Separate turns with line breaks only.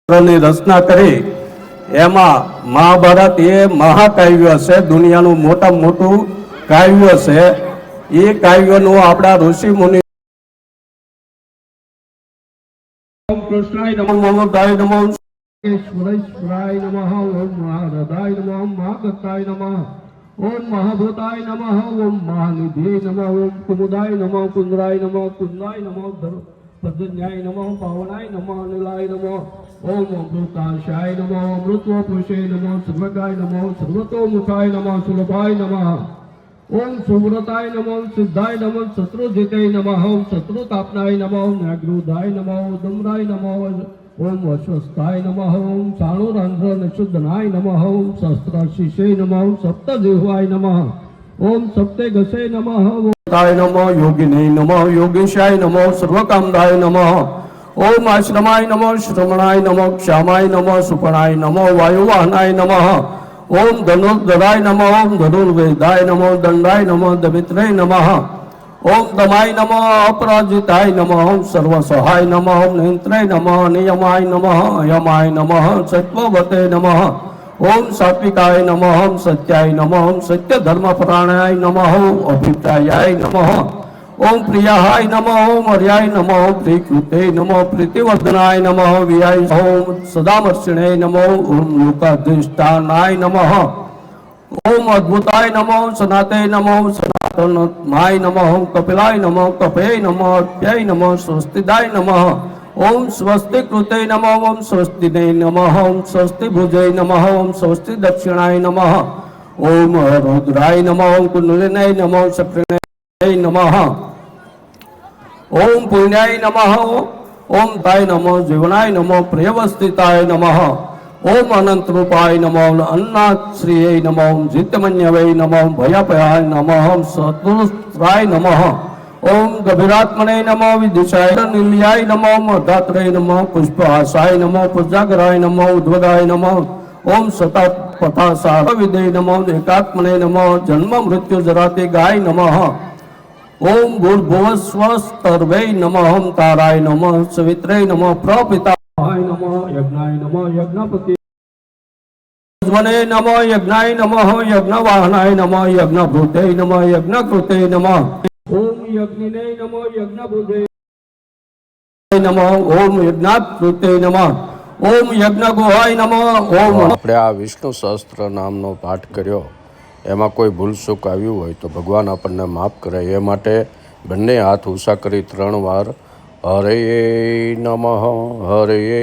ની રચના કરી એમાં મહાભારત એ મહાકાવ્ય છે, દુનિયાનું મોટામાં મોટું કાવ્ય છે। એ કાવ્યનું આપણા ઋષિ મુનિ ઓમ કૃષ્ણાય નમઃ ઓમ દાય નમઃ ઈશ્વરાય નમઃ ઓમ મહારદાય નમઃ ઓમ મહાગતાય નમઃ ઓમ મહાભૂતાય નમઃ ઓમ મહાનિધિ નમઃ ઓમ કુમુદાય નમઃ કુંદ્રાય નમઃ કુંદાય નમઃ પદ્મન્યાય નમઃ પાવનાય નમઃ અનિલાય નમઃ ओम अमृताशाय नमः अमृतवपुषे नमः सर्वगाय नमः सर्वतोमुखाय नमः सुलभाय नमः ओम सुव्रताय नमः सिद्धाय नमः शत्रुजिते नमः ओम शत्रुतापनाय नमः न्याग्रुदाय नमः उदम्राय नमः ओम अश्वस्थाय नमः ओम चाणुरंध्र निषुद्धनाय नमः ओम शस्त्रशिषे नमः ओम सप्तजिह्वाय नमः ओम सप्तगसे नमः ओम नमः योगिने नमः योगेशाय नमः सर्वकामदाय नमः ओम आश्रमाय नमः श्रमणाय नमः क्षामाय नमः सुपणाय नमः वायुवाहनाय नमः ओम धनुर्धराय नमः ओम धनुर्वेदाय नमः दंडाय नमः दमित्रे नमः ओम दमाय नमः अपराजिताय नमः ओम सर्वसहाय नमः ओम नेत्रे नमः नियमाय नमः यमाय नमः सत्ववते नमः ओम सात्विकाय नमः ओम सत्याय नमः ओम सत्य धर्मपरायणाय नमः ओम अभिप्रायाय नमः ओम प्रियाय नमः ओम अर्याय नमः ओम प्रीकृते नमः प्रीतिवर्धनाय नमः वियाय ओम सदामर्षिणे नमः ओम लोकाधिष्ठानाय नमः ओम अद्भुताय नमः सनाते नमः सनातनमाय नमः ओम कपिलाय नमः कपे नमः अप्याय नमः स्वस्तिदाय नमः ओम स्वस्ति कृते नमः ओम स्वस्तिने नमः ओम स्वस्ति भुजे नमः ओम स्वस्ति दक्षिणाय नमः ओम रुद्राय नमः ओम कुंडलिने नमः चक्रिणे नमः ओम पुण्याय नमः ओम ताय नमः जीवनाय नमः प्रियवस्थिताय नमः ओम अनंत रूपाय नमः अन्नाश्रिये नमः ओम जितमन्यवे नमः भयापयाय नमः ओम सतुराय नमः ओम गभीरात्मने नमः विदिशाय निलयाय नमः मदात्रे नमः पुष्पहासाय नमः पुजागराय नमः उद्वदाय नमः ओम सतापथासार विदे नमः एकात्मने नमः जन्म मृत्यु जराते गाय नमः ओम भूर्भुवस्वस्तर्वै नमः ओम ताराय नमः सवित्रे नमः प्रपिताय नमः यज्ञाय नमः यज्ञपति वने नमः यज्ञाय नमः यज्ञवाहनाय नमः यज्ञभूते नमः यज्ञकृते नमः ओम यज्ञिने नमः यज्ञभूते नमः ओम यज्ञकृते नमः ओम यज्ञगुहाय नमः ओम।
આપણે આ વિષ્ણુ સહસ્ત્ર નામનો પાઠ કર્યો, એમાં કોઈ ભૂલ ચૂક આવ્યું હોય તો ભગવાન આપણને માફ કરે એ માટે બંને હાથ ઊંચા કરી 3 વાર હરે નમઃ હરે